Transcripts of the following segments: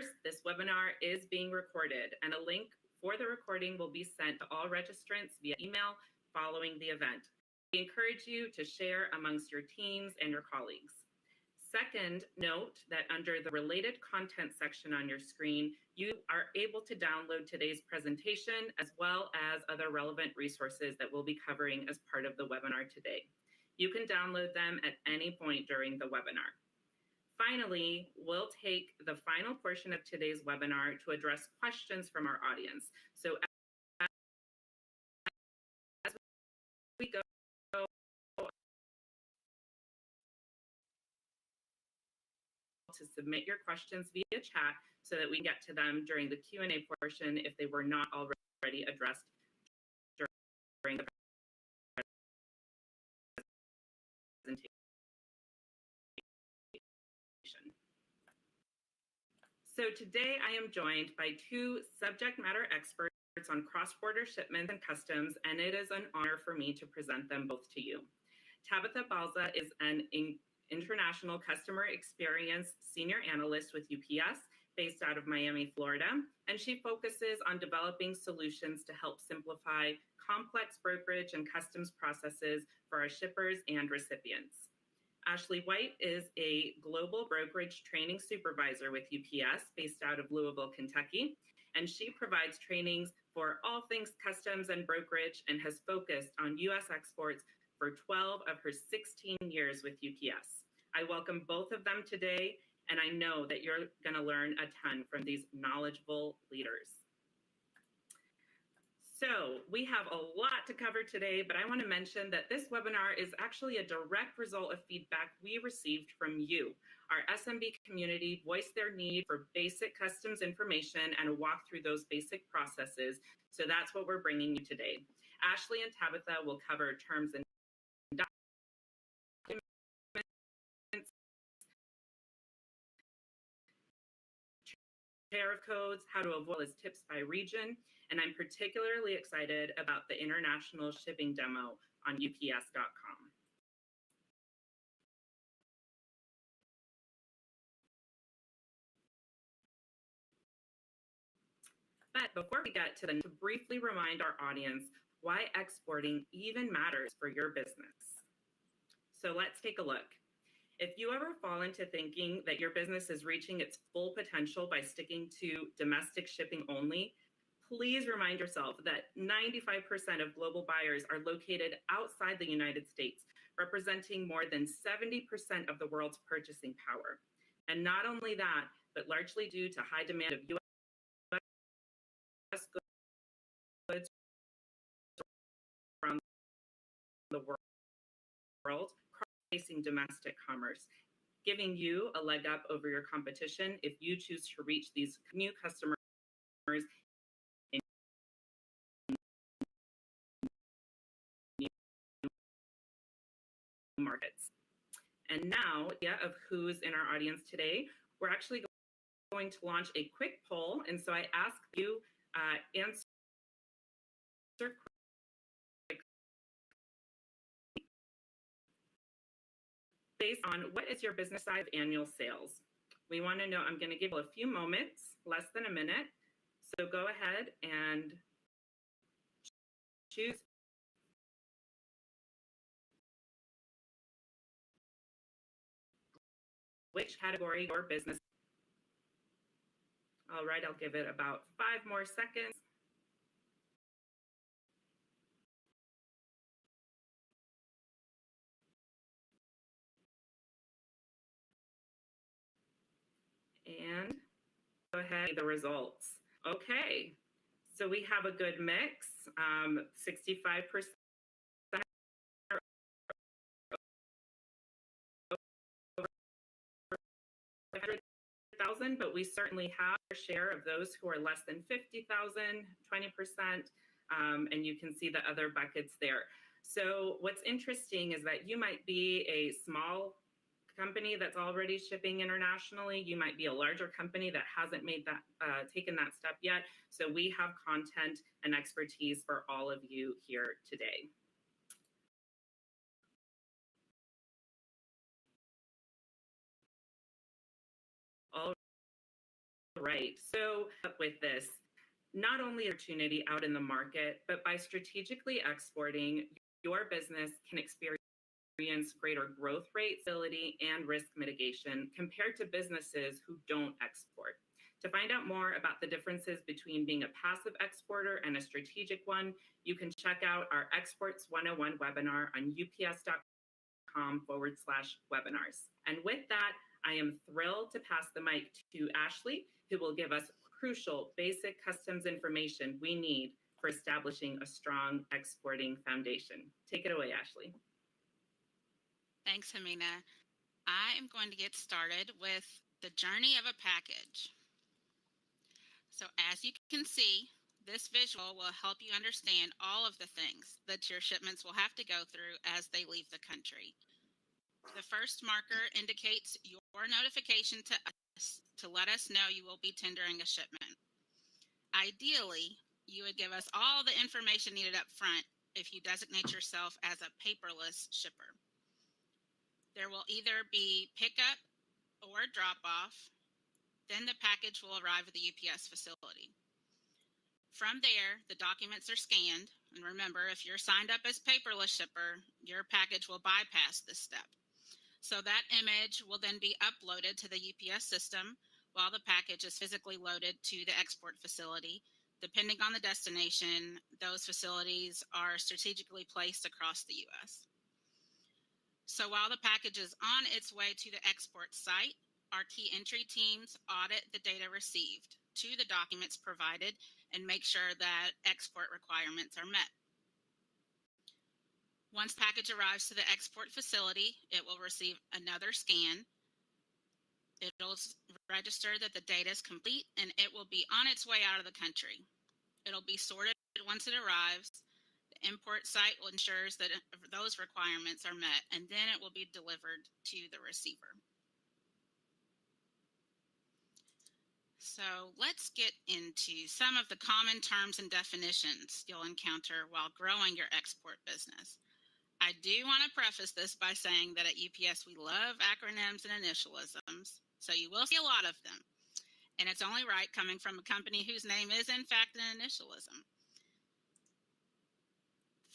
course, this webinar is being recorded, and a link for the recording will be sent to all registrants via email following the event. We encourage you to share amongst your teams and your colleagues. Second, note that under the related content section on your screen, you are able to download today's presentation as well as other relevant resources that we'll be covering as part of the webinar today. You can download them at any point during the webinar. Finally, we'll take the final portion of today's webinar to address questions from our audience. So as we go, to submit your questions via chat so that we get to them during the Q&A portion if they were not already addressed during the presentation. So today I am joined by two subject matter experts on cross-border shipments and customs, and it is an honor for me to present them both to you. Tabitha Balza is an International Customer Experience Senior Analyst with UPS based out of Miami, Florida, and she focuses on developing solutions to help simplify complex brokerage and customs processes for our shippers and recipients. Ashley White is a global brokerage training supervisor with UPS based out of Louisville, Kentucky, and she provides trainings for all things customs and brokerage and has focused on US exports for 12 of her 16 years with UPS. I welcome both of them today, and I know that you're going to learn a ton from these knowledgeable leaders. So we have a lot to cover today, but I want to mention that this webinar is actually a direct result of feedback we received from you. Our SMB community voiced their need for basic customs information and a walk through those basic processes. So that's what we're bringing you today. Ashley and Tabitha will cover terms and tariff codes, how to avoid as tips by region, and I'm particularly excited about the international shipping demo on ups.com. But before we get to them, to briefly remind our audience why exporting even matters for your business. So let's take a look. If you ever fall into thinking that your business is reaching its full potential by sticking to domestic shipping only, please remind yourself that 95% of global buyers are located outside the United States, representing more than 70% of the world's purchasing power. And not only that, but largely due to high demand of U.S. goods around the world, facing domestic commerce, giving you a leg up over your competition if you choose to reach these new customers in markets. And now, of who's in our audience today, we're actually going to launch a quick poll. And so I ask you answer based on what is your business size annual sales. We want to know, I'm going to give you a few moments, less than a minute. So go ahead and choose which category your business. All right, I'll give it about 5 more seconds. And go ahead, the results. Okay, so we have a good mix, 65% but we certainly have a share of those who are less than 50,000, 20%, and you can see the other buckets there. So what's interesting is that you might be a small company that's already shipping internationally. You might be a larger company that hasn't made that, taken that step yet. So we have content and expertise for all of you here today. All right. So with this, not only opportunity out in the market, but by strategically exporting, your business can experience greater growth rate, stability, and risk mitigation compared to businesses who don't export. To find out more about the differences between being a passive exporter and a strategic one, you can check out our Exports 101 webinar on ups.com/webinars. And with that, I am thrilled to pass the mic to Ashley, who will give us crucial basic customs information we need for establishing a strong exporting foundation. Take it away, Ashley. Thanks, Hamina. I am going to get started with the journey of a package. So as you can see, this visual will help you understand all of the things that your shipments will have to go through as they leave the country. The first marker indicates your notification to us to let us know you will be tendering a shipment. Ideally, you would give us all the information needed up front if you designate yourself as a paperless shipper. There will either be pickup or drop off. Then the package will arrive at the UPS facility. From there, the documents are scanned. And remember, if you're signed up as paperless shipper, your package will bypass this step. So that image will then be uploaded to the UPS system while the package is physically loaded to the export facility. Depending on the destination, those facilities are strategically placed across the US. So while the package is on its way to the export site, our key entry teams audit the data received to the documents provided and make sure that export requirements are met. Once the package arrives to the export facility, it will receive another scan. It'll register that the data is complete and it will be on its way out of the country. It'll be sorted once it arrives. The import site will ensure that those requirements are met, and then it will be delivered to the receiver. So let's get into some of the common terms and definitions you'll encounter while growing your export business. I do want to preface this by saying that at UPS we love acronyms and initialisms, so you will see a lot of them. And it's only right coming from a company whose name is in fact an initialism.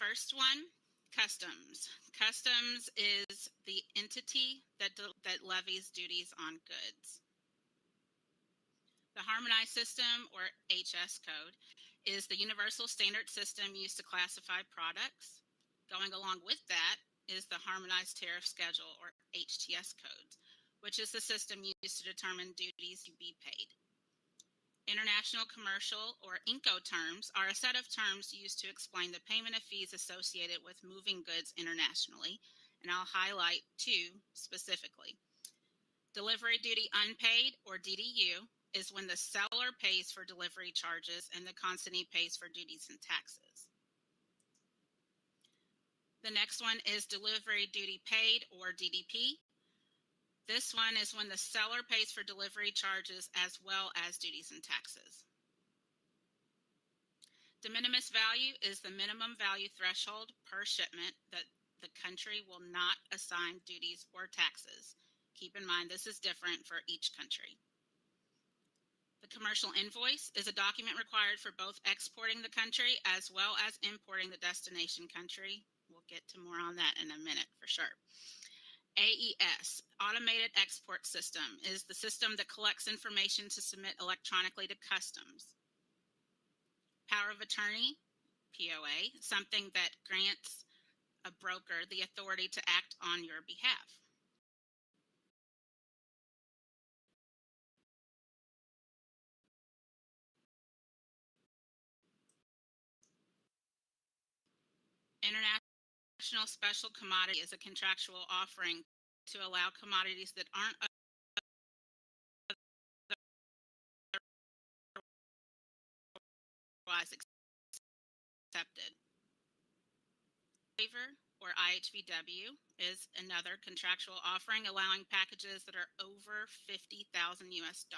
First one, customs. Customs is the entity that levies duties on goods. The Harmonized System, or HS code, is the universal standard system used to classify products. Going along with that is the Harmonized Tariff Schedule, or HTS code, which is the system used to determine duties to be paid. International Commercial, or Incoterms, are a set of terms used to explain the payment of fees associated with moving goods internationally, and I'll highlight two specifically. Delivery Duty Unpaid, or DDU, is when the seller pays for delivery charges and the consignee pays for duties and taxes. The next one is Delivery Duty Paid, or DDP. This one is when the seller pays for delivery charges as well as duties and taxes. De minimis value is the minimum value threshold per shipment that the country will not assign duties or taxes. Keep in mind, this is different for each country. The commercial invoice is a document required for both exporting the country as well as importing the destination country. We'll get to more on that in a minute for sure. AES, Automated Export System, is the system that collects information to submit electronically to customs. Power of Attorney, POA, something that grants a broker the authority to act on your behalf. International Special Commodity is a contractual offering to allow commodities that aren't otherwise accepted. Waiver, or IHVW, is another contractual offering allowing packages that are over $50,000 US.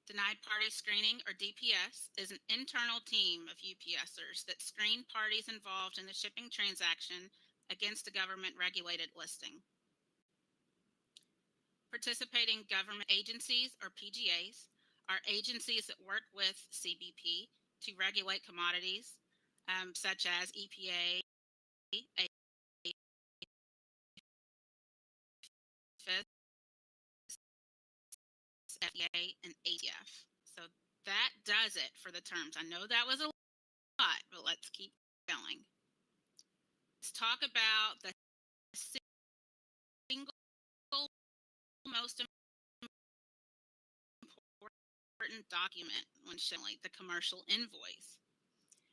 Denied Party Screening, or DPS, is an internal team of UPSers that screen parties involved in the shipping transaction against a government-regulated listing. participating government agencies, or PGAs, are agencies that work with CBP to regulate commodities, such as EPA, APHIS, FDA, and ATF. So that does it for the terms. I know that was a lot, but let's keep going. Let's talk about the single most important document when shipping, the commercial invoice.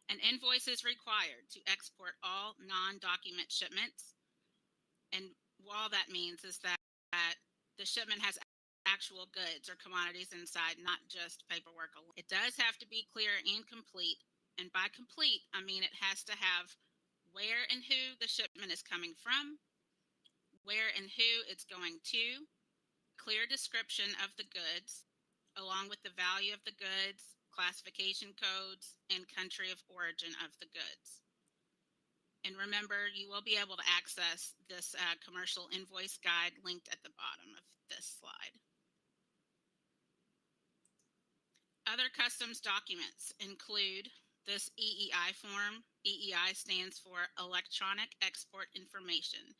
An invoice is required to export all non-document shipments. And all that means is that the shipment has actual goods or commodities inside, not just paperwork alone. It does have to be clear and complete. And by complete, I mean it has to have where and who the shipment is coming from, where and who it's going to, clear description of the goods, along with the value of the goods, classification codes, and country of origin of the goods. And remember, you will be able to access this commercial invoice guide linked at the bottom of this slide. Other customs documents include this EEI form. EEI stands for Electronic Export Information.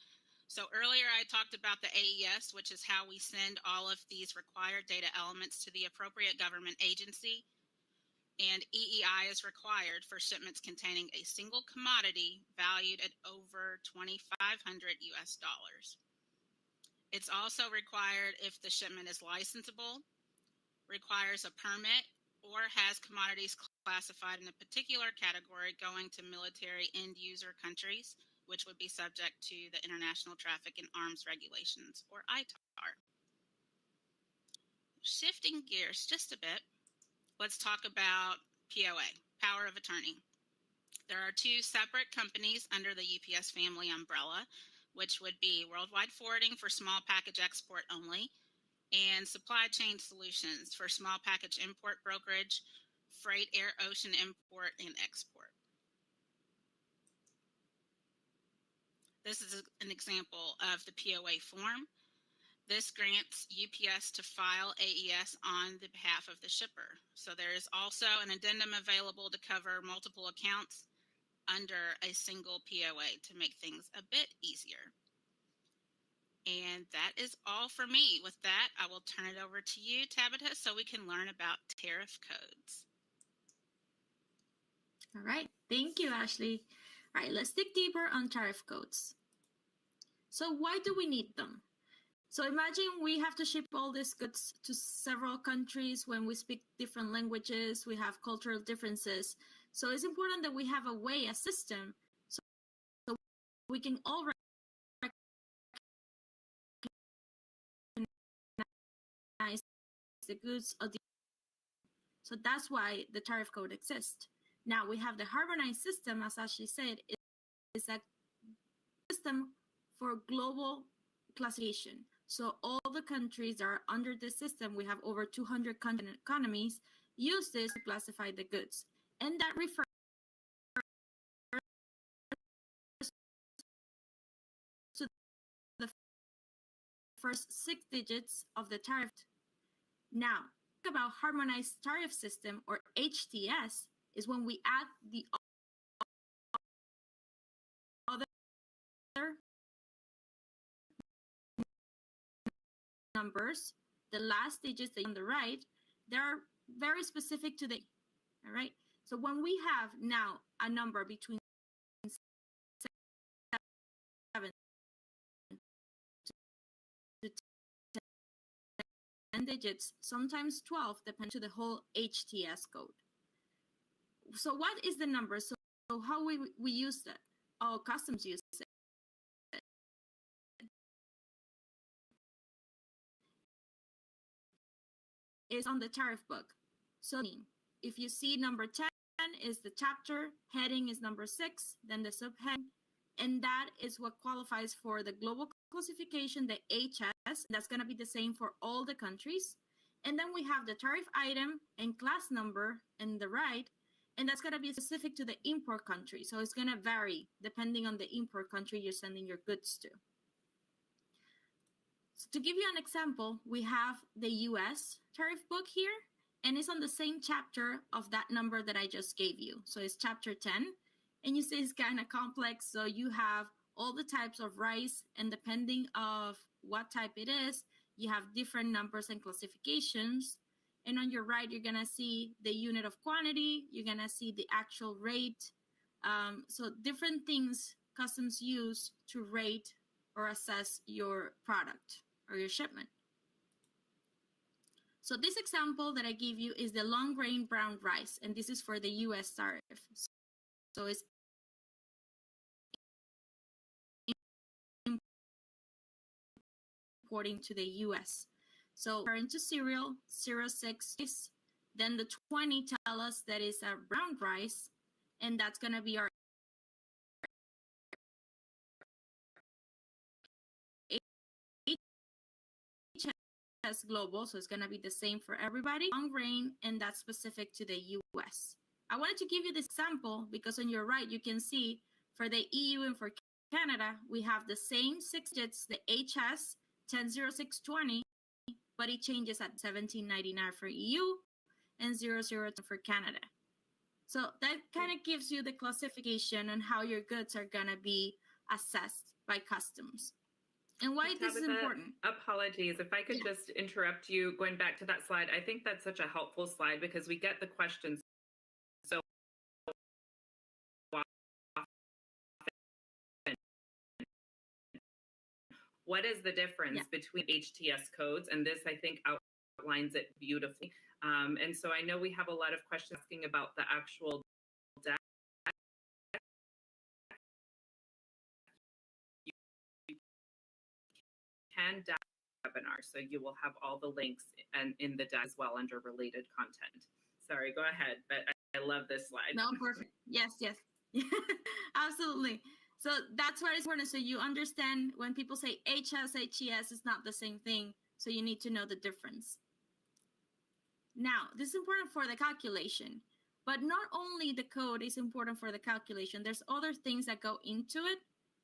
So earlier I talked about the AES, which is how we send all of these required data elements to the appropriate government agency. And EEI is required for shipments containing a single commodity valued at over $2,500 US. It's also required if the shipment is licensable, requires a permit, or has commodities classified in a particular category going to military end user countries, which would be subject to the International Traffic in Arms Regulations, or ITAR. Shifting gears just a bit, let's talk about POA, Power of Attorney. There are two separate companies under the UPS family umbrella, which would be Worldwide Forwarding for small package export only, and Supply Chain Solutions for small package import brokerage, freight, air, ocean import, and export. This is an example of the POA form. This grants UPS to file AES on the behalf of the shipper. So there is also an addendum available to cover multiple accounts under a single POA to make things a bit easier. And that is all for me. With that, I will turn it over to you, Tabitha, so we can learn about tariff codes. All right, thank you, Ashley. All right, let's dig deeper on tariff codes. So why do we need them? So imagine we have to ship all these goods to several countries. When we speak different languages, we have cultural differences. So it's important that we have a way, a system, so we can all recognize the goods of the. So that's why the tariff code exists. Now we have the harmonized system, as Ashley said, is a system for global classification. So all the countries that are under this system, we have over 200 economies, use this to classify the goods. And that refers to the first 6 digits of the tariff. Now, talk about harmonized tariff system, or HTS, is when we add the other numbers, the last digits on the right, they're very specific to the, all right? So when we have now a number between 7 to 10 digits, sometimes 12, depending on the whole HTS code. So what is the number? So how we use that? Oh, customs use it. Is on the tariff book. So if you see number 10 is the chapter, heading is number 6, then the subheading, and that is what qualifies for the global classification, the HS. That's going to be the same for all the countries. And then we have the tariff item and class number in the right, and that's going to be specific to the import country. So it's going to vary depending on the import country you're sending your goods to. So to give you an example, we have the US tariff book here, and it's on the same chapter of that number that I just gave you. So it's chapter 10, and you see it's kind of complex. So you have all the types of rice, and depending of what type it is, you have different numbers and classifications. And on your right, you're gonna see the unit of quantity, you're gonna see the actual rate. So different things customs use to rate or assess your product or your shipment. So this example that I give you is the long grain brown rice, and this is for the US tariff. So it's importing to the US. So referring to cereal, 06 is, then the 20 tell us that is a brown rice, and that's gonna be our HS global, so it's gonna be the same for everybody. Long grain, and that's specific to the US. I wanted to give you this example because on your right, you can see for the EU and for Canada, we have the same 6 digits, the HS 100620, but it changes at 1799 for EU and 00 for Canada. So that kind of gives you the classification on how your goods are gonna be assessed by customs. And why this is important. Apologies, if I could just interrupt you, going back to that slide. I think that's such a helpful slide because we get the questions so often. What is the difference between HTS codes? And this, I think, outlines it beautifully. And so I know we have a lot of questions asking about the actual deck. And webinar, so you will have all the links and in the deck as well under related content. Sorry, go ahead, but I love this slide. No, perfect. Yes, absolutely. So that's why it's important. So you understand when people say HS, HES is not the same thing. So you need to know the difference. Now, this is important for the calculation, but not only the code is important for the calculation, there's other things that go into it.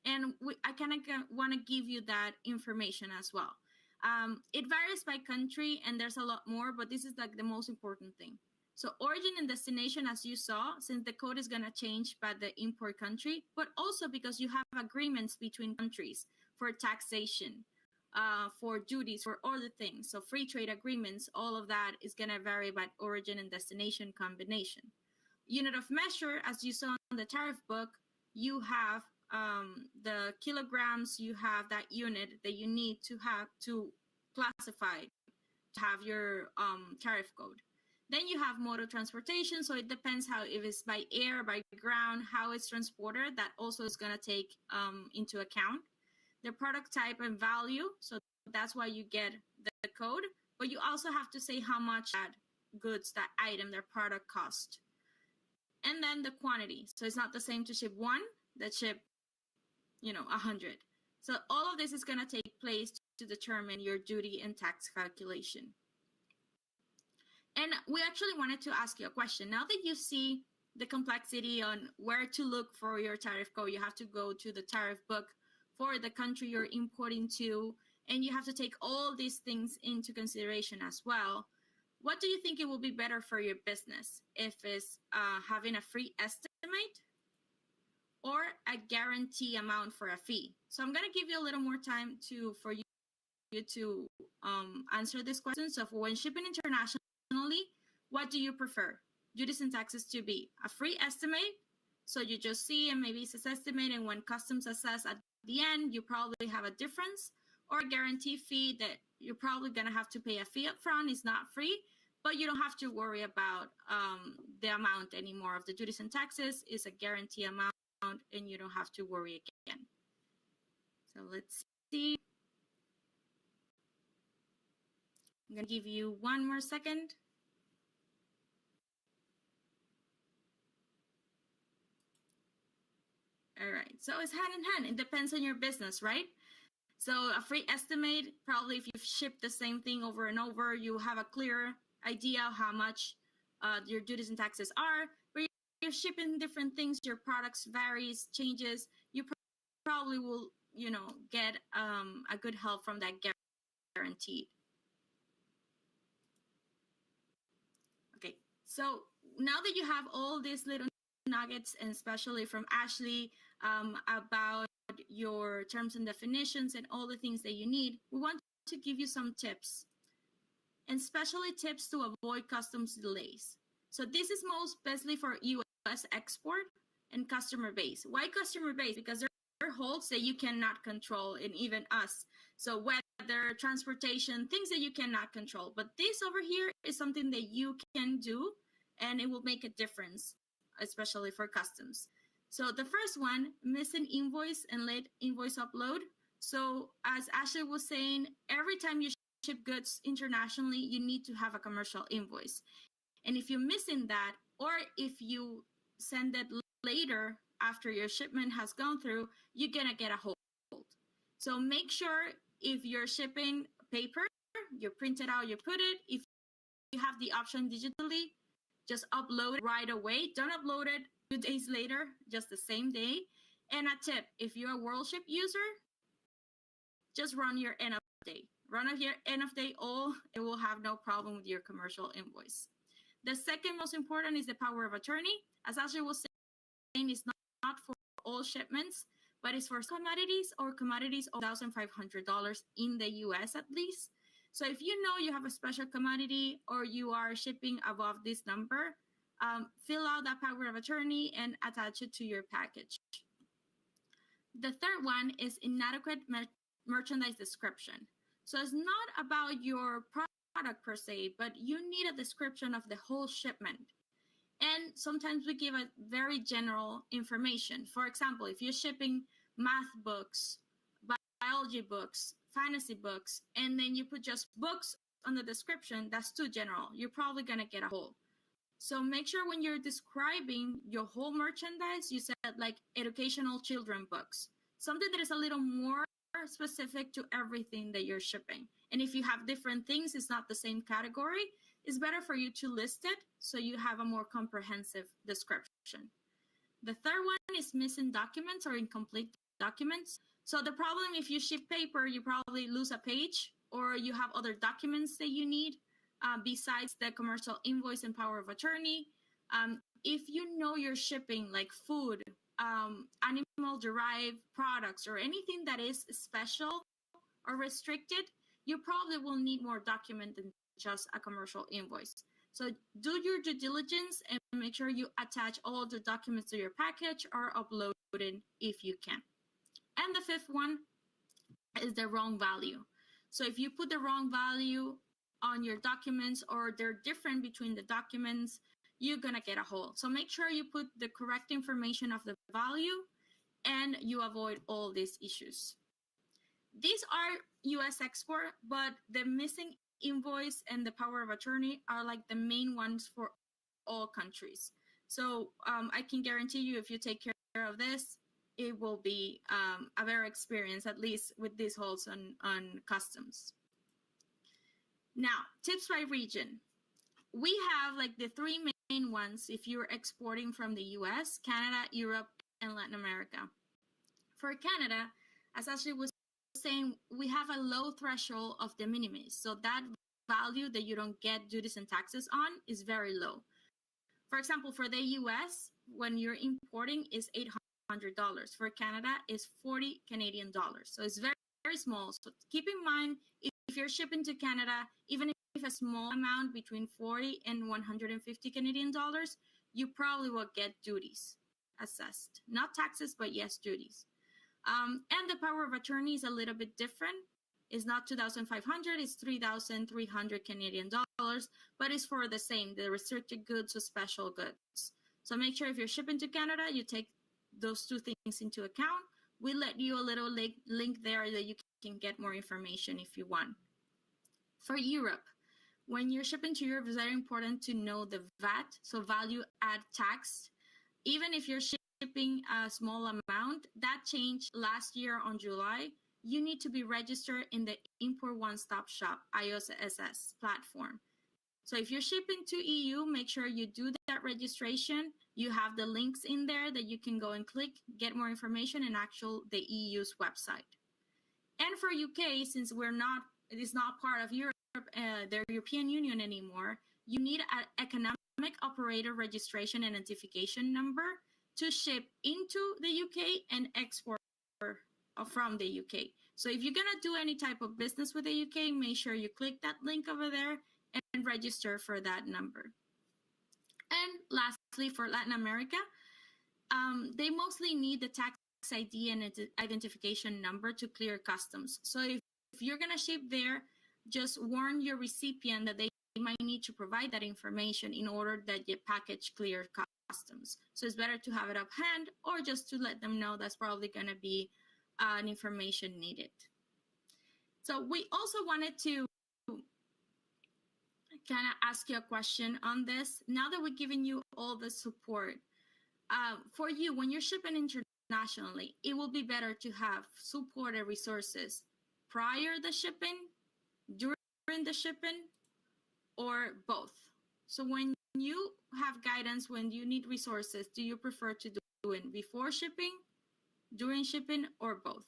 And I kind of want to give you that information as well. It varies by country and there's a lot more, but this is like the most important thing. So origin and destination, as you saw, since the code is going to change by the import country, but also because you have agreements between countries for taxation, for duties, for other things. So free trade agreements, all of that is going to vary by origin and destination combination. Unit of measure, as you saw in the tariff book, you have the kilograms, you have that unit that you need to have to classify to have your tariff code. Then you have mode of transportation, so it depends how, if it's by air, by ground, how it's transported, that also is going to take into account. The product type and value, so that's why you get the code, but you also have to say how much that goods, that item, their product cost. And then the quantity, so it's not the same to ship 1 that ship 100. So all of this is going to take place to determine your duty and tax calculation. And we actually wanted to ask you a question. Now that you see the complexity on where to look for your tariff code, you have to go to the tariff book for the country you're importing to, and you have to take all these things into consideration as well. What do you think it will be better for your business? If it's having a free estimate or a guarantee amount for a fee? So I'm going to give you a little more time for you to answer this question. So for when shipping internationally, what do you prefer? Duties and taxes to be a free estimate, so you just see and maybe it's estimate, and when customs assess at the end, you probably have a difference, or a guarantee fee that you're probably going to have to pay a fee up front. It's not free, but you don't have to worry about the amount anymore of the duties and taxes. It's a guarantee amount, and you don't have to worry again. So let's see. I'm going to give you one more second. All right, so it's hand in hand. It depends on your business, right? So a free estimate, probably if you've shipped the same thing over and over, you have a clear idea of how much your duties and taxes are. But you're shipping different things, your products varies, changes. You probably will, get a good help from that guaranteed. Okay, so now that you have all these little nuggets, and especially from Ashley about your terms and definitions and all the things that you need, we want to give you some tips, and especially tips to avoid customs delays. So this is most bestly for US export and customer base. Why customer base? Because there are holds that you cannot control, and even us. So weather, transportation, things that you cannot control. But this over here is something that you can do, and it will make a difference, especially for customs. So the first one, missing invoice and late invoice upload. So as Ashley was saying, every time you ship goods internationally, you need to have a commercial invoice. And if you're missing that, or if you send it later after your shipment has gone through, you're gonna get a hold. So make sure if you're shipping paper, you print it out, you put it. If you have the option digitally, just upload it right away. Don't upload it 2 days later, just the same day. And a tip, if you're a WorldShip user, just run your end of day. Run your end of day all, it will have no problem with your commercial invoice. The second most important is the power of attorney. As Ashley was saying, it's not for all shipments, but it's for commodities or commodities of $1,500 in the US at least. So if you know you have a special commodity or you are shipping above this number, fill out that power of attorney and attach it to your package. The third one is inadequate merchandise description. So it's not about your product per se, but you need a description of the whole shipment. And sometimes we give a very general information. For example, if you're shipping math books, biology books, fantasy books, and then you put just books on the description, that's too general. You're probably gonna get a hole. So make sure when you're describing your whole merchandise, you said like educational children books, something that is a little more specific to everything that you're shipping. And if you have different things, it's not the same category, it's better for you to list it so you have a more comprehensive description. The third one is missing documents or incomplete documents. So the problem, if you ship paper, you probably lose a page or you have other documents that you need besides the commercial invoice and power of attorney. If you know you're shipping like food, animal-derived products, or anything that is special or restricted, you probably will need more document than just a commercial invoice. So do your due diligence and make sure you attach all the documents to your package or upload it if you can. And the fifth one is the wrong value. So if you put the wrong value on your documents or they're different between the documents, you're gonna get a hole. So make sure you put the correct information of the value and you avoid all these issues. These are US export, but the missing invoice and the power of attorney are like the main ones for all countries. So I can guarantee you if you take care of this, it will be a better experience, at least with these holds on customs. Now, tips by region. We have like the three main ones if you're exporting from the US, Canada, Europe, and Latin America. For Canada, as Ashley was saying, we have a low threshold of de minimis. So that value that you don't get duties and taxes on is very low. For example, for the US, when you're importing is $800. For Canada is 40 Canadian dollars. So it's very, very small. So keep in mind, if you're shipping to Canada, even if a small amount between 40 and 150 Canadian dollars, you probably will get duties assessed. Not taxes, but yes, duties. And the power of attorney is a little bit different. It's not 2,500, it's 3,300 Canadian dollars, but it's for the same, the restricted goods or special goods. So make sure if you're shipping to Canada, you take those two things into account. We let you a little link there that you can get more information if you want. For Europe, when you're shipping to Europe, it's very important to know the VAT, so value add tax. Even if you're shipping a small amount, that changed last year on July. You need to be registered in the Import One Stop Shop IOSS platform. So if you're shipping to EU, make sure you do that registration. You have the links in there that you can go and click, get more information, and the EU's website. And for UK, since we're not it is not part of Europe, the European Union anymore, you need an economic operator registration and identification number to ship into the UK and export from the UK. So if you're gonna do any type of business with the UK, make sure you click that link over there and register for that number. And lastly, for Latin America, they mostly need the tax ID and identification number to clear customs. So if you're gonna ship there, just warn your recipient that they might need to provide that information in order that your package clear customs. So it's better to have it up hand or just to let them know that's probably gonna be an information needed. So we also wanted to kind of ask you a question on this. Now that we're giving you all the support, for you, when you're shipping internationally, it will be better to have supported resources prior the shipping, during the shipping, or both. So when you have guidance, when you need resources, do you prefer to do it before shipping, during shipping, or both?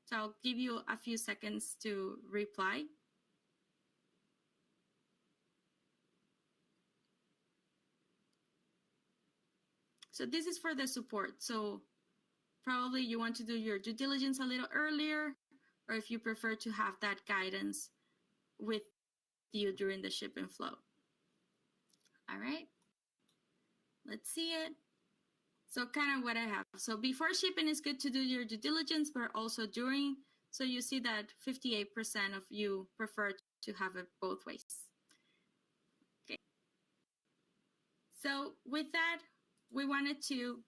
So I'll give you a few seconds to reply. So this is for the support. So probably you want to do your due diligence a little earlier, or if you prefer to have that guidance with you during the shipping flow. All right, let's see it. So kind of what I have. So before shipping is good to do your due diligence, but also during. So you see that 58% of you prefer to have it both ways. Okay. So with that, we wanted to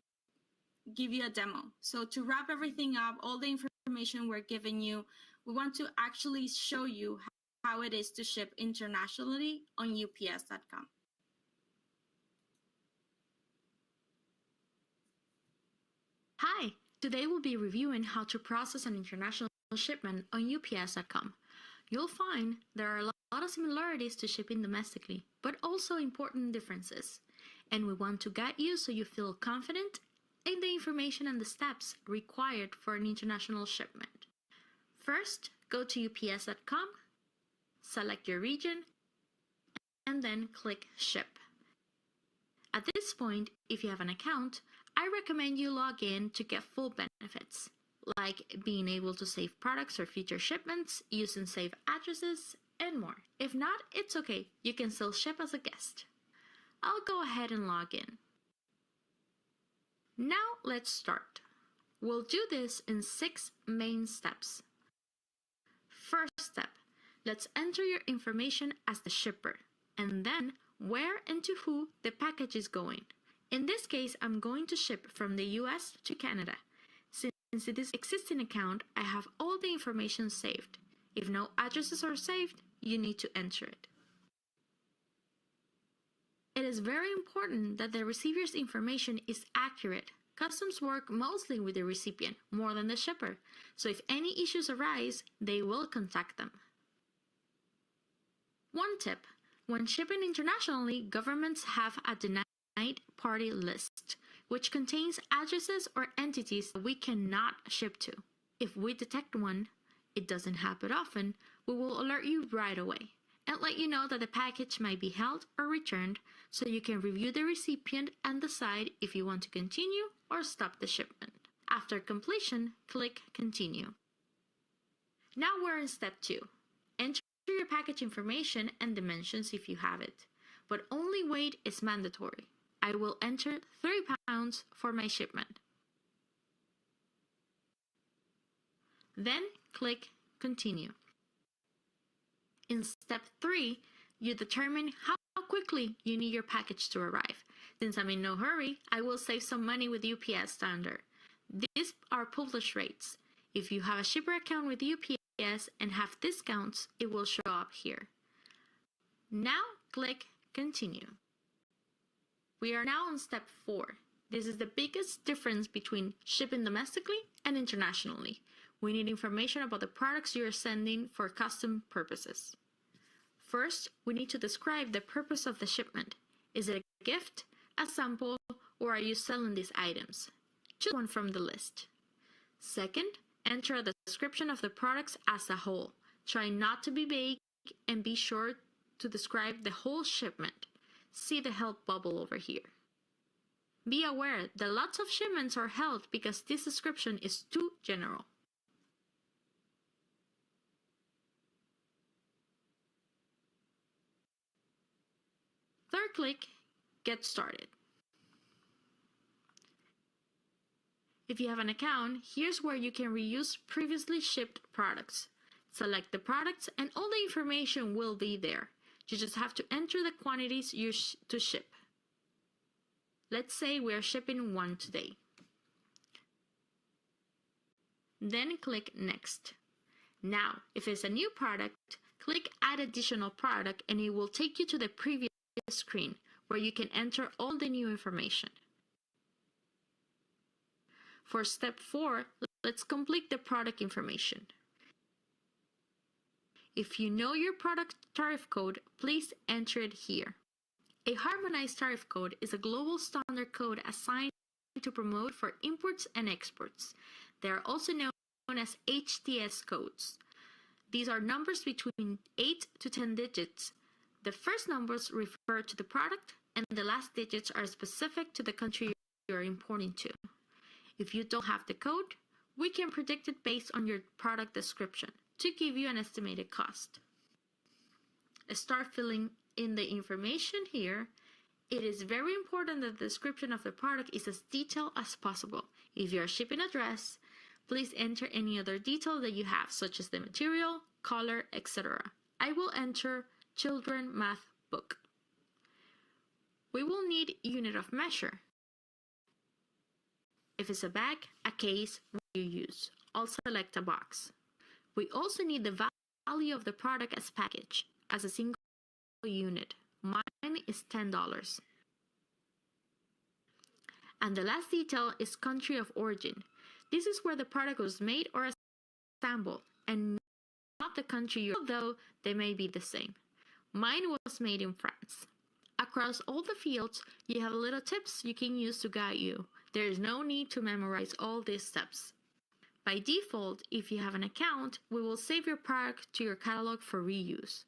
give you a demo. So to wrap everything up, all the information we're giving you, we want to actually show you how it is to ship internationally on UPS.com. Hi, today we'll be reviewing how to process an international shipment on UPS.com. You'll find there are a lot of similarities to shipping domestically, but also important differences. And we want to guide you so you feel confident in the information and the steps required for an international shipment. First, go to UPS.com, select your region, and then click Ship. At this point, if you have an account, I recommend you log in to get full benefits, like being able to save products or future shipments, using saved addresses, and more. If not, it's okay. You can still ship as a guest. I'll go ahead and log in. Now let's start. We'll do this in 6 main steps. First step, let's enter your information as the shipper, and then where and to who the package is going. In this case, I'm going to ship from the US to Canada. Since it is an existing account, I have all the information saved. If no addresses are saved, you need to enter it. It is very important that the receiver's information is accurate. Customs work mostly with the recipient more than the shipper, so if any issues arise, they will contact them. One tip: when shipping internationally, governments have a denied party list, which contains addresses or entities that we cannot ship to. If we detect one, it doesn't happen often, we will alert you right away and let you know that the package might be held or returned, so you can review the recipient and decide if you want to continue or stop the shipment. After completion, click Continue. Now we're in step 2. Enter your package information and dimensions if you have it, but only weight is mandatory. I will enter 3 pounds for my shipment. Then click Continue. In step 3, you determine how quickly you need your package to arrive. Since I'm in no hurry, I will save some money with UPS Standard. These are published rates. If you have a shipper account with UPS and have discounts, it will show up here. Now click Continue. We are now on step 4. This is the biggest difference between shipping domestically and internationally. We need information about the products you are sending for custom purposes. First, we need to describe the purpose of the shipment. Is it a gift, a sample, or are you selling these items? Choose one from the list. Second, enter a description of the products as a whole. Try not to be vague and be sure to describe the whole shipment. See the help bubble over here. Be aware that lots of shipments are held because this description is too general. Third click, Get Started. If you have an account, here's where you can reuse previously shipped products. Select the products and all the information will be there. You just have to enter the quantities to ship. Let's say we are shipping 1 today. Then click Next. Now, if it's a new product, click Add Additional Product and it will take you to the previous screen where you can enter all the new information. For step 4, let's complete the product information. If you know your product tariff code, please enter it here. A harmonized tariff code is a global standard code assigned to promote for imports and exports. They are also known as HTS codes. These are numbers between 8 to 10 digits. The first numbers refer to the product, and the last digits are specific to the country you are importing to. If you don't have the code, we can predict it based on your product description to give you an estimated cost. Start filling in the information here. It is very important that the description of the product is as detailed as possible. If you are shipping address, please enter any other detail that you have, such as the material, color, etc. I will enter Children Math Book. We will need unit of measure. If it's a bag, a case, what you use. I'll select a box. We also need the value of the product as package, as a single unit. Mine is $10. And the last detail is country of origin. This is where the product was made or assembled, and not the country, although they may be the same. Mine was made in France. Across all the fields, you have little tips you can use to guide you. There is no need to memorize all these steps. By default, if you have an account, we will save your product to your catalog for reuse.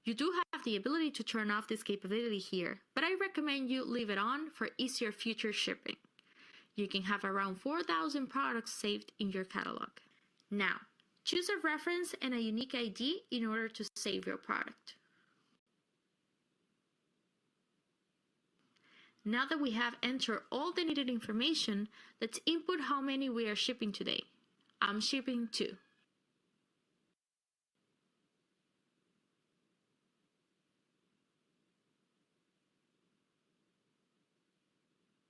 You do have the ability to turn off this capability here, but I recommend you leave it on for easier future shipping. You can have around 4,000 products saved in your catalog. Now, choose a reference and a unique ID in order to save your product. Now that we have entered all the needed information, let's input how many we are shipping today. I'm shipping 2.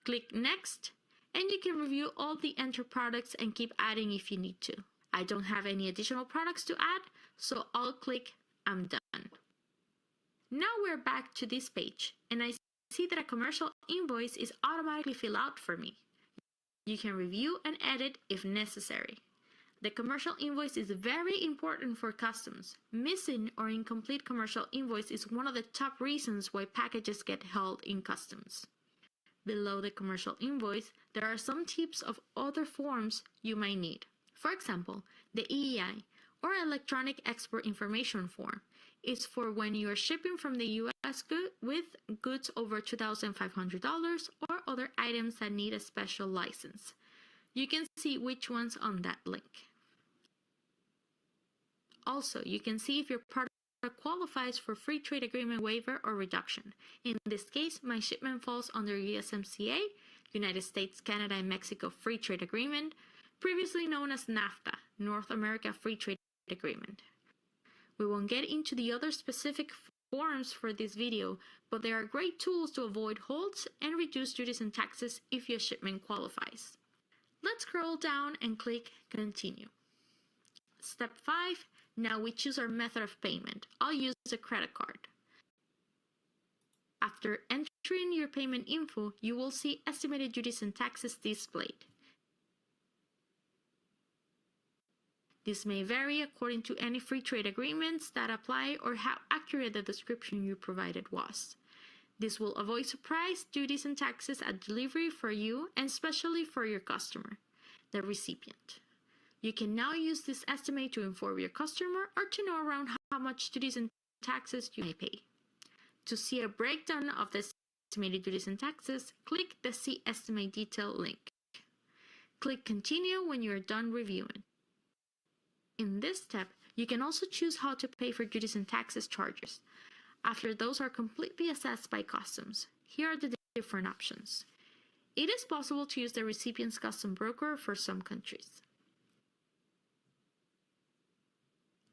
Click Next, and you can review all the entered products and keep adding if you need to. I don't have any additional products to add, so I'll click I'm done. Now we're back to this page, and I see that a commercial invoice is automatically filled out for me. You can review and edit if necessary. The commercial invoice is very important for customs. Missing or incomplete commercial invoice is one of the top reasons why packages get held in customs. Below the commercial invoice, there are some tips of other forms you might need. For example, the EEI, or Electronic Export Information Form, is for when you are shipping from the U.S. with goods over $2,500 or other items that need a special license. You can see which ones on that link. Also, you can see if your product qualifies for free trade agreement waiver or reduction. In this case, my shipment falls under USMCA, United States, Canada, and Mexico Free Trade Agreement, previously known as NAFTA, North America Free Trade Agreement. We won't get into the other specific forms for this video, but they are great tools to avoid holds and reduce duties and taxes if your shipment qualifies. Let's scroll down and click Continue. Step 5. Now we choose our method of payment. I'll use a credit card. After entering your payment info, you will see estimated duties and taxes displayed. This may vary according to any free trade agreements that apply or how accurate the description you provided was. This will avoid surprise duties and taxes at delivery for you and especially for your customer, the recipient. You can now use this estimate to inform your customer or to know around how much duties and taxes you may pay. To see a breakdown of the estimated duties and taxes, click the See Estimate Detail link. Click Continue when you are done reviewing. In this step, you can also choose how to pay for duties and taxes charges. After those are completely assessed by customs, here are the different options. It is possible to use the recipient's custom broker for some countries.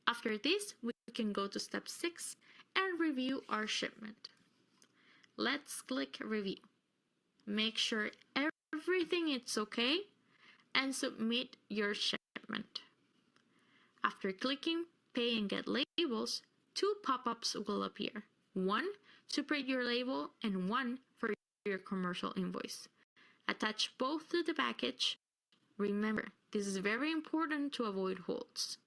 After this, we can go to step 6 and review our shipment. Let's click Review. Make sure everything is okay and submit your shipment. After clicking Pay and Get Labels, 2 pop-ups will appear. One to print your label and one for your commercial invoice. Attach both to the package. Remember, this is very important to avoid holds.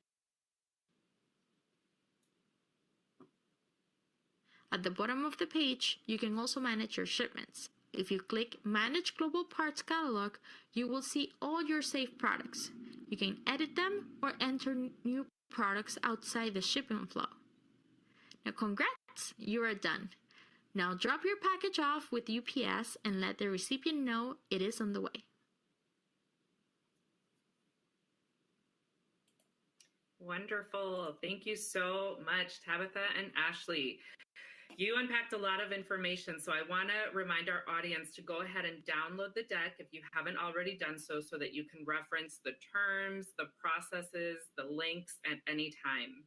At the bottom of the page, you can also manage your shipments. If you click Manage Global Parts Catalog, you will see all your saved products. You can edit them or enter new products outside the shipment flow. Now congrats, you are done. Now drop your package off with UPS and let the recipient know it is on the way. Wonderful. Thank you so much, Tabitha and Ashley. You unpacked a lot of information, so I want to remind our audience to go ahead and download the deck if you haven't already done so that you can reference the terms, the processes, the links at any time.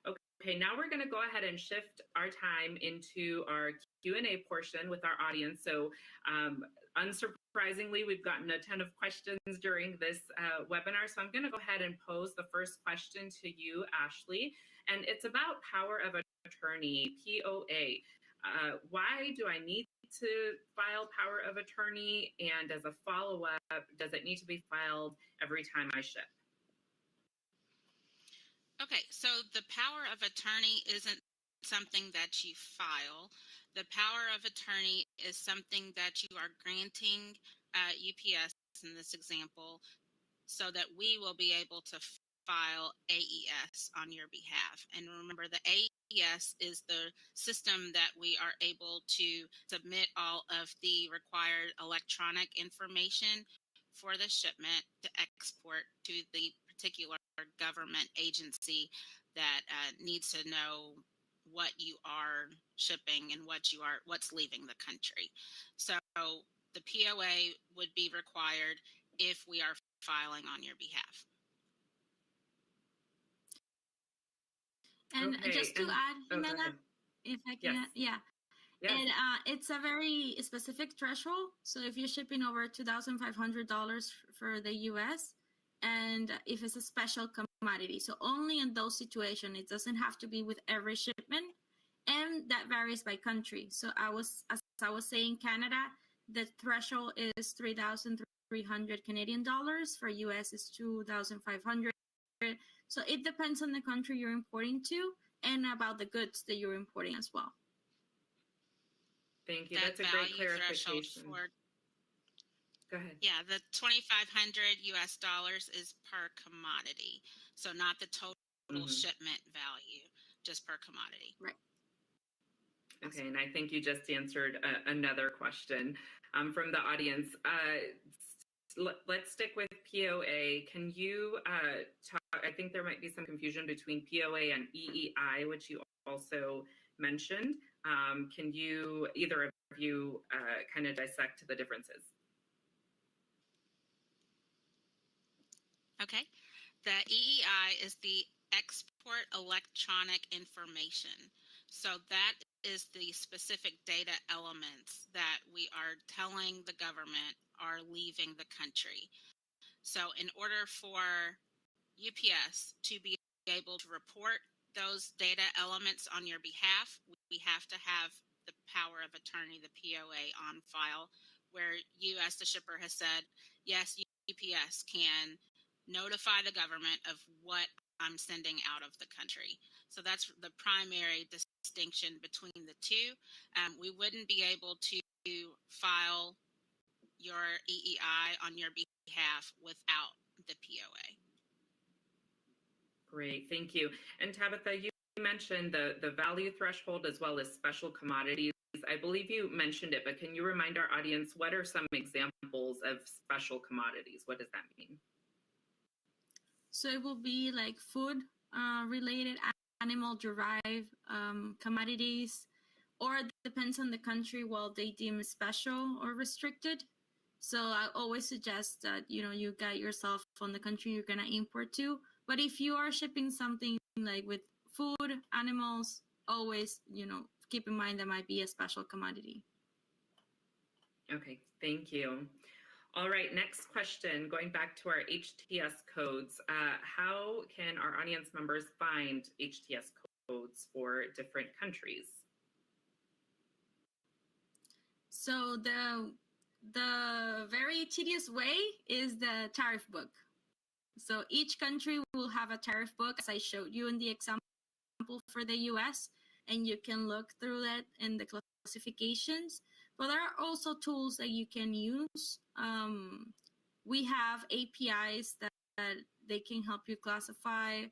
Okay, now we're going to go ahead and shift our time into our Q&A portion with our audience. So unsurprisingly, we've gotten a ton of questions during this webinar, so I'm going to go ahead and pose the first question to you, Ashley, and it's about power of attorney, POA. Why do I need to file power of attorney? And as a follow-up, does it need to be filed every time I ship? Okay, so the power of attorney isn't something that you file. The power of attorney is something that you are granting UPS in this example so that we will be able to file AES on your behalf. And remember, the AES is the system that we are able to submit all of the required electronic information for the shipment to export to the particular government agency that needs to know what you are shipping and what's leaving the country. So the POA would be required if we are filing on your behalf. And okay, just to add, Jimena, if I can, yes. It's a very specific threshold. So if you're shipping over $2,500 for the US, and if it's a special commodity, so only in those situations, it doesn't have to be with every shipment, and that varies by country. So as I was saying, Canada, the threshold is 3,300 Canadian dollars. For US is 2,500. So it depends on the country you're importing to and about the goods that you're importing as well. Thank you. That's a great clarification. Go ahead. Yeah, the $2,500 US dollars is per commodity. So not the total shipment value, just per commodity. Right. Okay, and I think you just answered another question from the audience. Let's stick with POA. Can you talk? I think there might be some confusion between POA and EEI, which you also mentioned. Can you, either of you, kind of dissect the differences? Okay. The EEI is the Export Electronic Information. So that is the specific data elements that we are telling the government are leaving the country. So in order for UPS to be able to report those data elements on your behalf, we have to have the power of attorney, the POA, on file, where you, as the shipper, has said, yes, UPS can notify the government of what I'm sending out of the country. So that's the primary distinction between the two. We wouldn't be able to file your EEI on your behalf without the POA. Great, thank you. And Tabitha, you mentioned the value threshold as well as special commodities. I believe you mentioned it, but can you remind our audience what are some examples of special commodities? What does that mean? So it will be like food related, animal derived commodities, or it depends on the country what they deem special or restricted. So I always suggest that you guide yourself on the country you're gonna import to. But if you are shipping something like with food, animals, always keep in mind that might be a special commodity. Okay, thank you. All right, next question, going back to our HTS codes. How can our audience members find HTS codes for different countries? So the very tedious way is the tariff book. So each country will have a tariff book, as I showed you in the example for the US, and you can look through that in the classifications. But there are also tools that you can use. We have APIs that they can help you classify.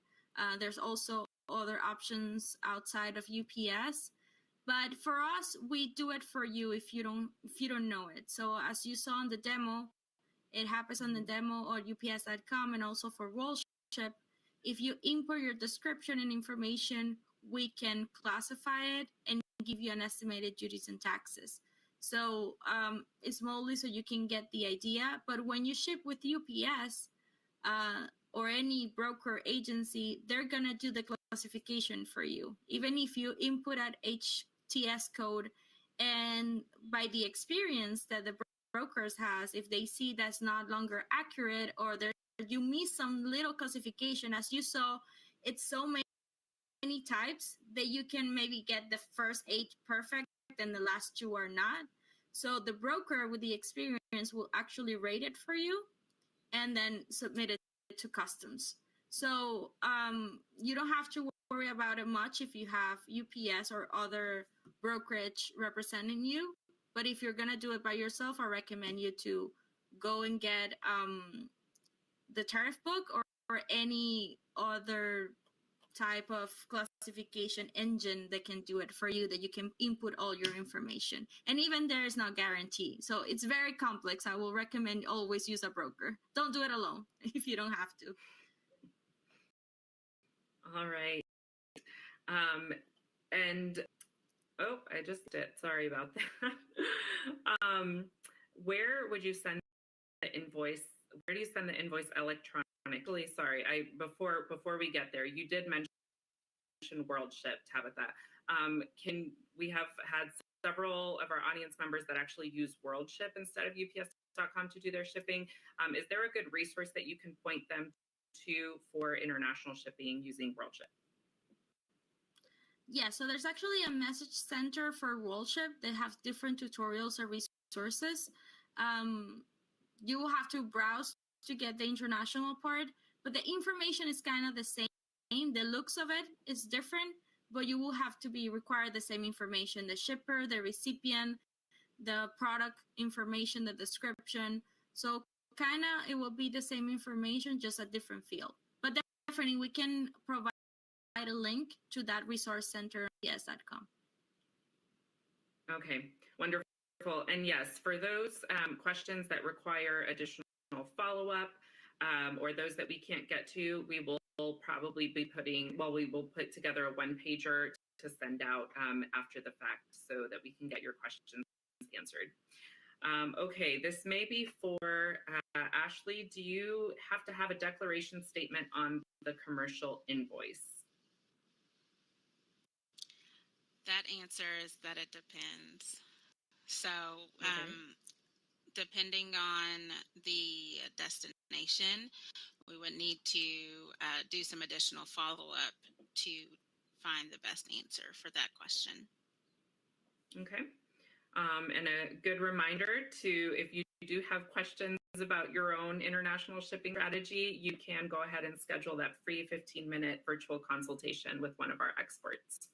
There's also other options outside of UPS. But for us, we do it for you if you don't know it. So as you saw in the demo, it happens on the demo or UPS.com, and also for WorldShip. If you import your description and information, we can classify it and give you an estimated duties and taxes. So it's mostly so you can get the idea. But when you ship with UPS or any broker agency, they're going to do the classification for you. Even if you input an HTS code, and by the experience that the brokers has, if they see that's not longer accurate, or you miss some little classification, as you saw, it's so many types that you can maybe get the first 8 perfect and the last 2 are not. So the broker with the experience will actually rate it for you and then submit it to customs. So you don't have to worry about it much if you have UPS or other brokerage representing you. But if you're going to do it by yourself, I recommend you to go and get the tariff book or any other type of classification engine that can do it for you, that you can input all your information. And even there is no guarantee. So it's very complex. I will recommend always use a broker. Don't do it alone if you don't have to. All right. I just did. Sorry about that. Where would you send the invoice? Where do you send the invoice electronically? Sorry, before we get there, you did mention WorldShip, Tabitha. We have had several of our audience members that actually use WorldShip instead of UPS.com to do their shipping. Is there a good resource that you can point them to for international shipping using WorldShip? Yeah, so there's actually a message center for WorldShip. They have different tutorials or resources. You will have to browse to get the international part, but the information is kind of the same. The looks of it is different, but you will have to be required the same information: the shipper, the recipient, the product information, the description. So kind of it will be the same information, just a different field. But definitely we can provide a link to that resource center on UPS.com. Okay, wonderful. And yes, for those questions that require additional follow-up or those that we can't get to, we will probably be we will put together a one-pager to send out after the fact so that we can get your questions answered. Okay, this may be for Ashley. Do you have to have a declaration statement on the commercial invoice? That answer is that it depends. So depending on the destination, we would need to do some additional follow-up to find the best answer for that question. Okay. And a good reminder if you do have questions about your own international shipping strategy, you can go ahead and schedule that free 15-minute virtual consultation with one of our experts.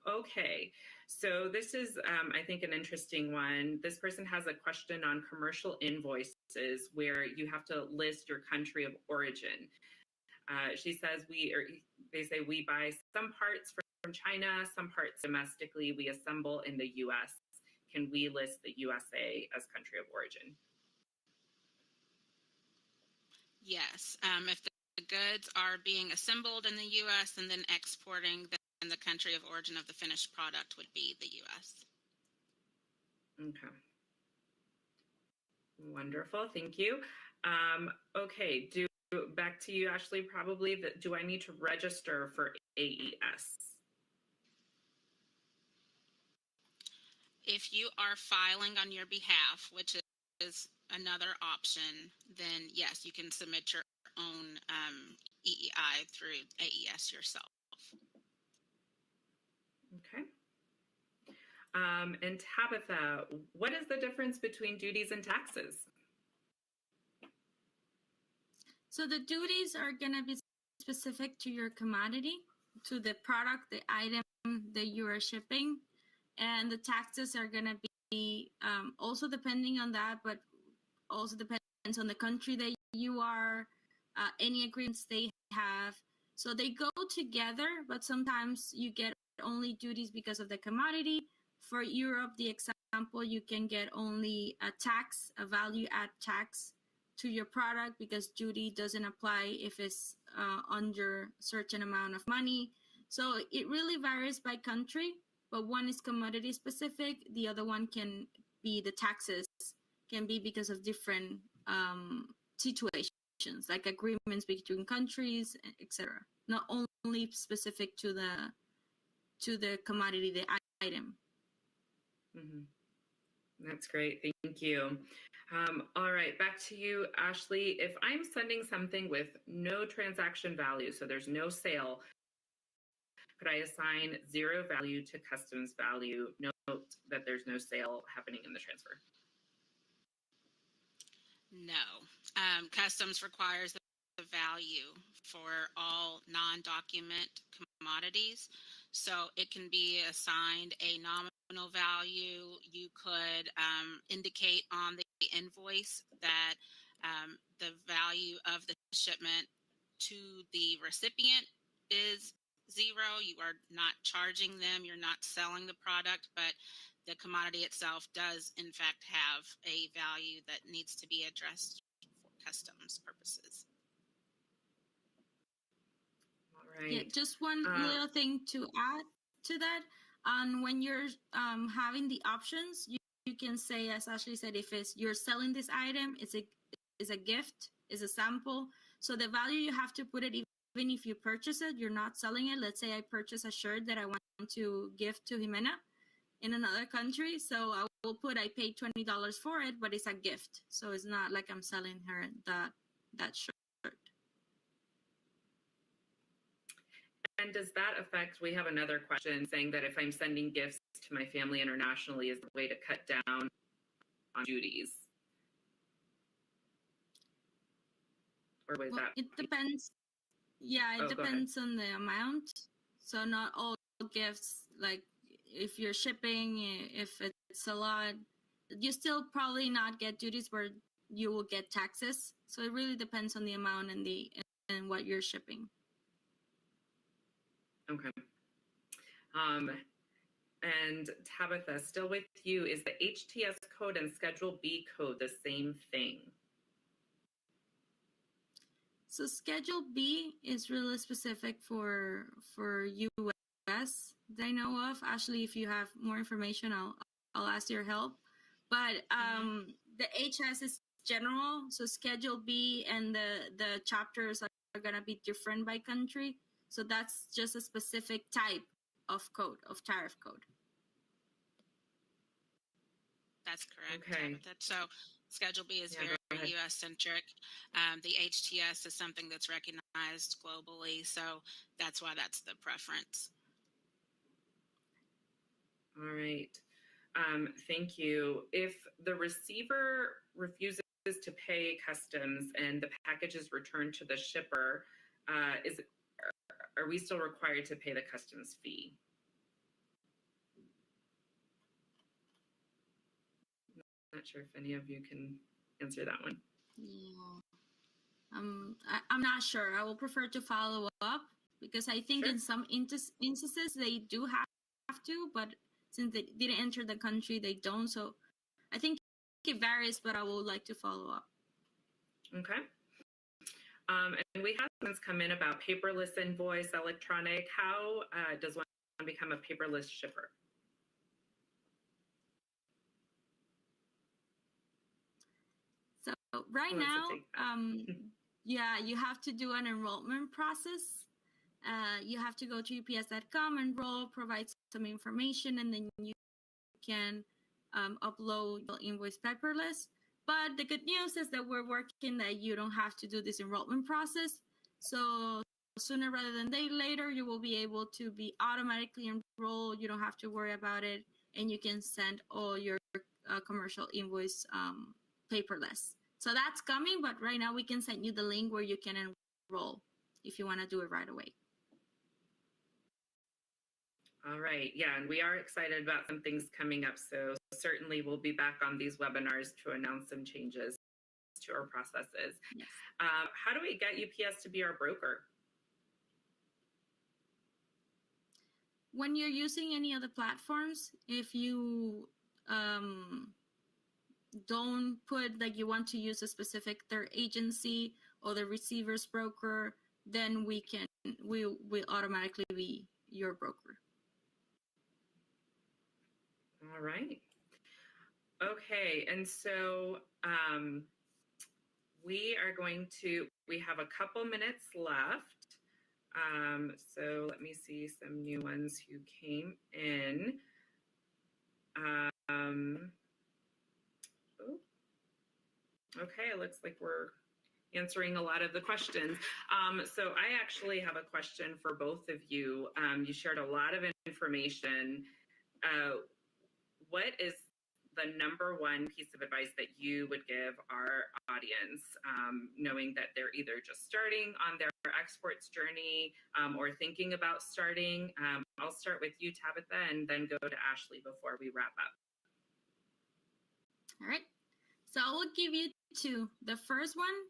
Okay, so this is, I think, an interesting one. This person has a question on commercial invoices where you have to list your country of origin. She says they say we buy some parts from China, some parts domestically we assemble in the US. Can we list the USA as country of origin? Yes. If the goods are being assembled in the US and then exporting, then the country of origin of the finished product would be the US. Okay. Wonderful. Thank you. Okay. Back to you, Ashley, probably. Do I need to register for AES? If you are filing on your behalf, which is another option, then yes, you can submit your own EEI through AES yourself. Okay. And Tabitha, what is the difference between duties and taxes? So the duties are going to be specific to your commodity, to the product, the item that you are shipping. And the taxes are going to be also depending on that, but also depends on the country that you are, any agreements they have. So they go together, but sometimes you get only duties because of the commodity. For Europe, the example, you can get only a tax, a value add tax to your product because duty doesn't apply if it's under a certain amount of money. So it really varies by country, but one is commodity specific. The other one can be the taxes, can be because of different situations, like agreements between countries, etc. Not only specific to the commodity, the item. Mm-hmm. That's great. Thank you. All right, back to you, Ashley. If I'm sending something with no transaction value, so there's no sale, could I assign zero value to customs value? Note that there's no sale happening in the transfer. No. Customs requires the value for all non-document commodities. So it can be assigned a nominal value. You could indicate on the invoice that the value of the shipment to the recipient is zero. You are not charging them, you're not selling the product, but the commodity itself does in fact have a value that needs to be addressed for customs purposes. All right. Yeah, just one little thing to add to that. When you're having the options, you can say, as Ashley said, if you're selling this item, it's a gift, is a sample. So the value you have to put it, even if you purchase it, you're not selling it. Let's say I purchase a shirt that I want to gift to Jimena in another country. So I paid $20 for it, but it's a gift. So it's not like I'm selling her that shirt. And does that affect, we have another question saying that if I'm sending gifts to my family internationally, is the way to cut down on duties? Or would that It depends. Yeah, it depends on the amount. So not all gifts, like if you're shipping, if it's a lot, you still probably not get duties where you will get taxes. So it really depends on the amount and what you're shipping. Okay. And Tabitha, still with you, is the HTS code and Schedule B code the same thing? So Schedule B is really specific for US that I know of. Ashley, if you have more information, I'll ask your help. But the HS is general, so Schedule B and the chapters are gonna be different by country. So that's just a specific type of code, of tariff code. That's correct. Okay. So Schedule B is very US centric. The HTS is something that's recognized globally. So that's why that's the preference. All right. Thank you. If the receiver refuses to pay customs and the package is returned to the shipper, are we still required to pay the customs fee? Not sure if any of you can answer that one. Yeah. I'm not sure. I will prefer to follow up because I think Sure. in some instances they do have to, but since they didn't enter the country, they don't. So I think it varies, but I would like to follow up. Okay. And we have ones come in about paperless invoice, electronic. How does one become a paperless shipper? So right Who wants to now, take that? yeah, you have to do an enrollment process. You have to go to ups.com, enroll, provide some information, and then you can upload your invoice paperless. But the good news is that we're working that you don't have to do this enrollment process. So sooner rather than later, you will be able to be automatically enrolled. You don't have to worry about it, and you can send all your commercial invoice paperless. So that's coming, but right now we can send you the link where you can enroll if you want to do it right away. All right. Yeah. And we are excited about some things coming up. So certainly we'll be back on these webinars to announce some changes to our processes. Yes. How do we get UPS to be our broker? When you're using any other platforms, if you don't put that you want to use a specific third agency or the receiver's broker, then we'll automatically be your broker. All right. Okay. And so we have a couple minutes left. So let me see some new ones who came in. Okay, it looks like we're answering a lot of the questions. So I actually have a question for both of you. You shared a lot of information. What is the number one piece of advice that you would give our audience, knowing that they're either just starting on their exports journey or thinking about starting? I'll start with you, Tabitha, and then go to Ashley before we wrap up. All right. So I will give you two. The first one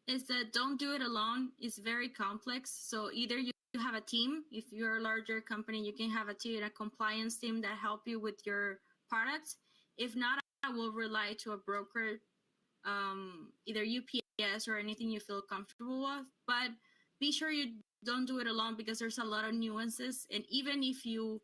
is that don't do it alone. It's very complex. So either you have a team. If you're a larger company, you can have a team, a compliance team that help you with your products. If not, I will rely to a broker, either UPS or anything you feel comfortable with. But be sure you don't do it alone because there's a lot of nuances. And even if you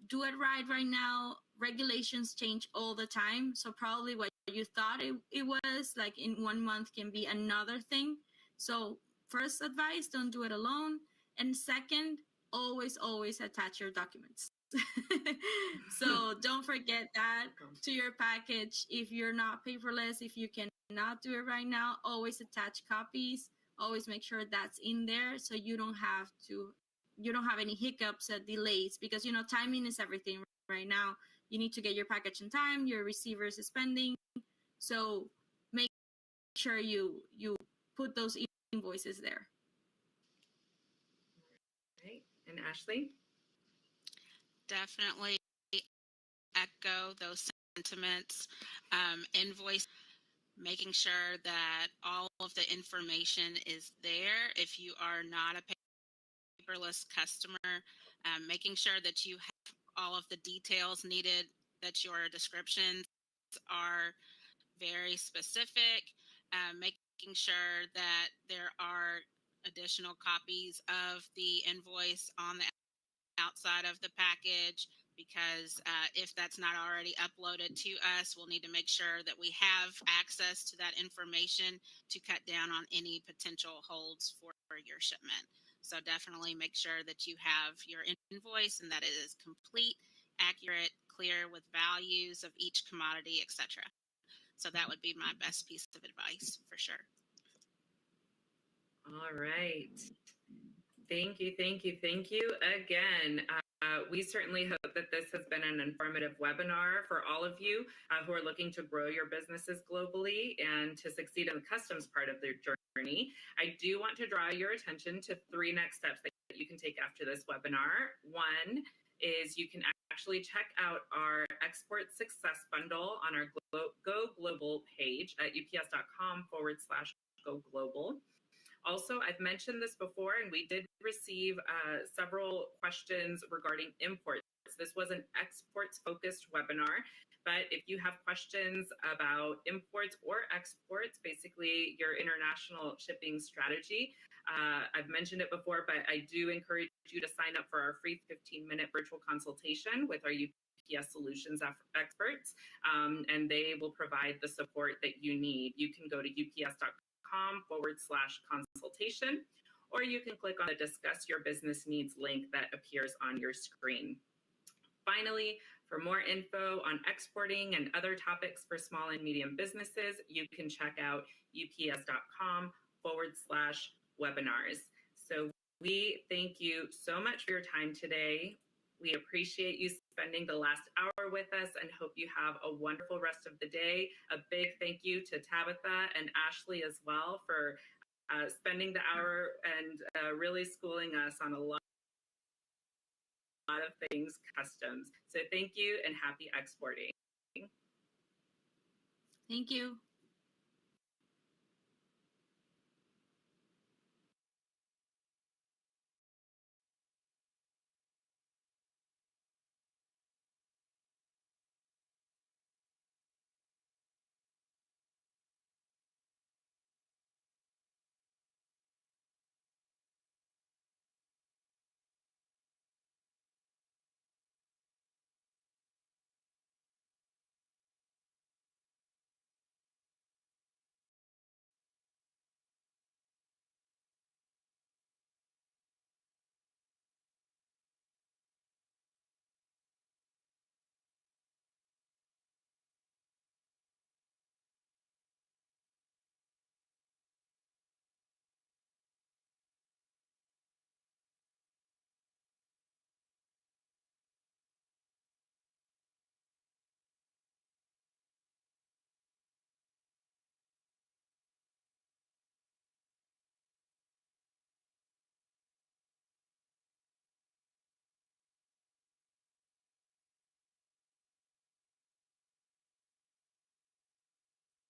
do it right now, regulations change all the time. So probably what you thought it was like in 1 month can be another thing. So first advice, don't do it alone. And second, always attach your documents. So don't forget that to your package. If you're not paperless, if you cannot do it right now, always attach copies. Always make sure that's in there so you don't have any hiccups or delays, because timing is everything right now. You need to get your package in time, your receiver is pending. So make sure you put those invoices there. Right. And Ashley? Definitely echo those sentiments. Invoice, making sure that all of the information is there. If you are not a paperless customer, making sure that you have all of the details needed, that your descriptions are very specific, making sure that there are additional copies of the invoice on the outside of the package, because if that's not already uploaded to us, we'll need to make sure that we have access to that information to cut down on any potential holds for your shipment. So definitely make sure that you have your invoice and that it is complete, accurate, clear with values of each commodity, etc. So that would be my best piece of advice for sure. All right. Thank you again. We certainly hope that this has been an informative webinar for all of you who are looking to grow your businesses globally and to succeed in the customs part of their journey. I do want to draw your attention to 3 next steps that you can take after this webinar. One is you can actually check out our Export Success Bundle on our Go Global page at ups.com/Go Global. Also, I've mentioned this before, and we did receive several questions regarding imports. This was an exports-focused webinar, but if you have questions about imports or exports, basically your international shipping strategy, I've mentioned it before, but I do encourage you to sign up for our free 15-minute virtual consultation with our UPS solutions experts, and they will provide the support that you need. You can go to ups.com/consultation, or you can click on the Discuss Your Business Needs link that appears on your screen. Finally, for more info on exporting and other topics for small and medium businesses, you can check out ups.com/webinars. So we thank you so much for your time today. We appreciate you spending the last hour with us and hope you have a wonderful rest of the day. A big thank you to Tabitha and Ashley as well for spending the hour and really schooling us on a lot of things customs. So thank you and happy exporting. Thank you.